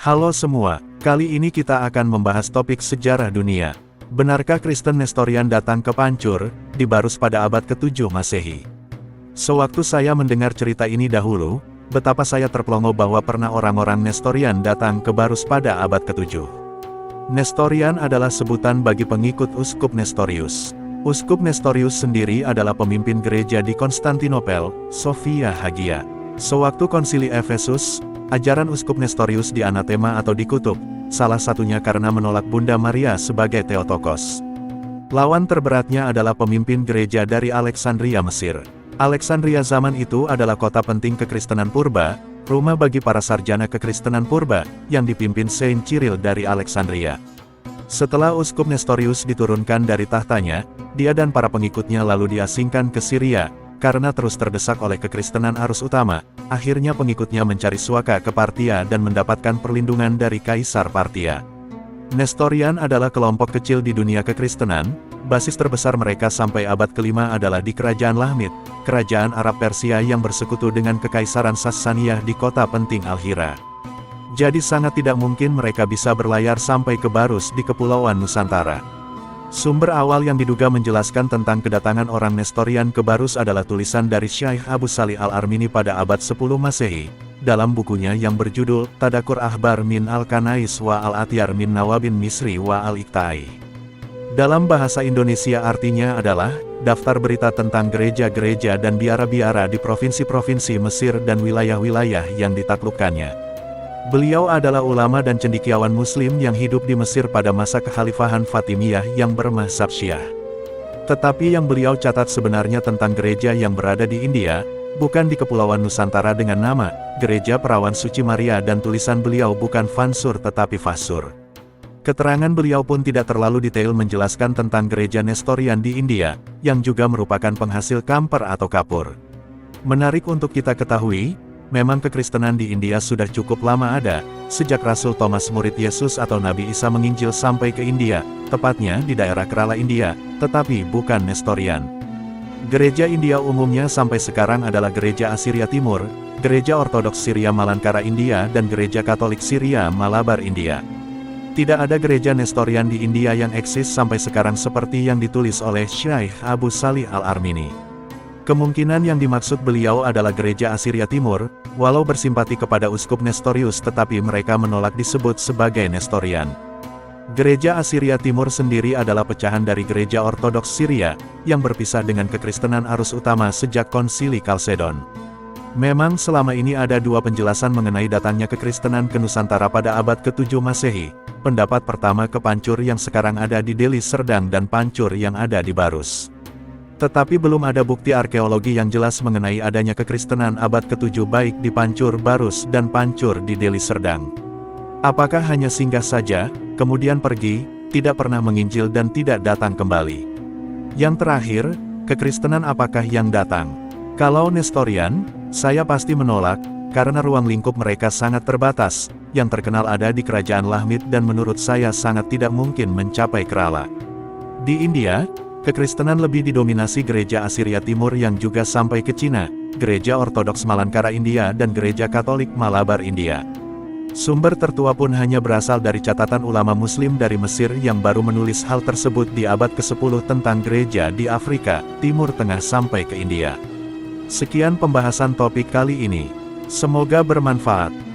Halo semua, kali ini kita akan membahas topik sejarah dunia. Benarkah Kristen Nestorian datang ke Pancur, di Barus pada abad ke-7 Masehi? Sewaktu saya mendengar cerita ini dahulu, betapa saya terplongo bahwa pernah orang-orang Nestorian datang ke Barus pada abad ke-7. Nestorian adalah sebutan bagi pengikut Uskup Nestorius. Uskup Nestorius sendiri adalah pemimpin gereja di Konstantinopel, Sofia Hagia. Sewaktu konsili Efesus, ajaran Uskup Nestorius dianatema atau dikutuk, salah satunya karena menolak Bunda Maria sebagai Theotokos. Lawan terberatnya adalah pemimpin gereja dari Alexandria, Mesir. Alexandria zaman itu adalah kota penting kekristenan purba, rumah bagi para sarjana kekristenan purba, yang dipimpin Saint Cyril dari Alexandria. Setelah Uskup Nestorius diturunkan dari tahtanya, dia dan para pengikutnya lalu diasingkan ke Syria, karena terus terdesak oleh kekristenan arus utama. Akhirnya pengikutnya mencari suaka ke Partia dan mendapatkan perlindungan dari Kaisar Partia. Nestorian adalah kelompok kecil di dunia kekristenan, basis terbesar mereka sampai abad ke-5 adalah di Kerajaan Lahmid, kerajaan Arab Persia yang bersekutu dengan Kekaisaran Sassaniyah di kota penting Al-Hira. Jadi sangat tidak mungkin mereka bisa berlayar sampai ke Barus di Kepulauan Nusantara. Sumber awal yang diduga menjelaskan tentang kedatangan orang Nestorian ke Barus adalah tulisan dari Syekh Abu Salih Al-Armini pada abad 10 Masehi, dalam bukunya yang berjudul Tadakur Ahbar min Al-Kanais wa Al-Atyar min Nawabin Misri wa Al-Iktai. Dalam bahasa Indonesia artinya adalah, daftar berita tentang gereja-gereja dan biara-biara di provinsi-provinsi Mesir dan wilayah-wilayah yang ditaklukkannya. Beliau adalah ulama dan cendekiawan Muslim yang hidup di Mesir pada masa kekhalifahan Fatimiyah yang bermazhab Syiah. Tetapi yang beliau catat sebenarnya tentang gereja yang berada di India, bukan di Kepulauan Nusantara dengan nama Gereja Perawan Suci Maria, dan tulisan beliau bukan Fansur tetapi Fasur. Keterangan beliau pun tidak terlalu detail menjelaskan tentang gereja Nestorian di India, yang juga merupakan penghasil kamper atau kapur. Menarik untuk kita ketahui, memang kekristenan di India sudah cukup lama ada, sejak Rasul Thomas murid Yesus atau Nabi Isa menginjil sampai ke India, tepatnya di daerah Kerala India, tetapi bukan Nestorian. Gereja India umumnya sampai sekarang adalah Gereja Assyria Timur, Gereja Ortodoks Syria Malankara India dan Gereja Katolik Syria Malabar India. Tidak ada gereja Nestorian di India yang eksis sampai sekarang seperti yang ditulis oleh Syekh Abu Salih Al-Armini. Kemungkinan yang dimaksud beliau adalah Gereja Assyria Timur, walau bersimpati kepada Uskup Nestorius tetapi mereka menolak disebut sebagai Nestorian. Gereja Assyria Timur sendiri adalah pecahan dari Gereja Ortodoks Syria, yang berpisah dengan kekristenan arus utama sejak Konsili Kalsedon. Memang selama ini ada dua penjelasan mengenai datangnya kekristenan ke Nusantara pada abad ke-7 Masehi. Pendapat pertama ke Pancur yang sekarang ada di Deli Serdang dan Pancur yang ada di Barus. Tetapi belum ada bukti arkeologi yang jelas mengenai adanya kekristenan abad ke-7 baik di Pancur Barus dan Pancur di Deli Serdang. Apakah hanya singgah saja, kemudian pergi, tidak pernah menginjil dan tidak datang kembali? Yang terakhir, kekristenan apakah yang datang? Kalau Nestorian, saya pasti menolak, karena ruang lingkup mereka sangat terbatas, yang terkenal ada di Kerajaan Lahmid dan menurut saya sangat tidak mungkin mencapai Kerala. Di India, kekristenan lebih didominasi Gereja Assyria Timur yang juga sampai ke Cina, Gereja Ortodoks Malankara India dan Gereja Katolik Malabar India. Sumber tertua pun hanya berasal dari catatan ulama Muslim dari Mesir yang baru menulis hal tersebut di abad ke-10 tentang gereja di Afrika, Timur Tengah sampai ke India. Sekian pembahasan topik kali ini. Semoga bermanfaat.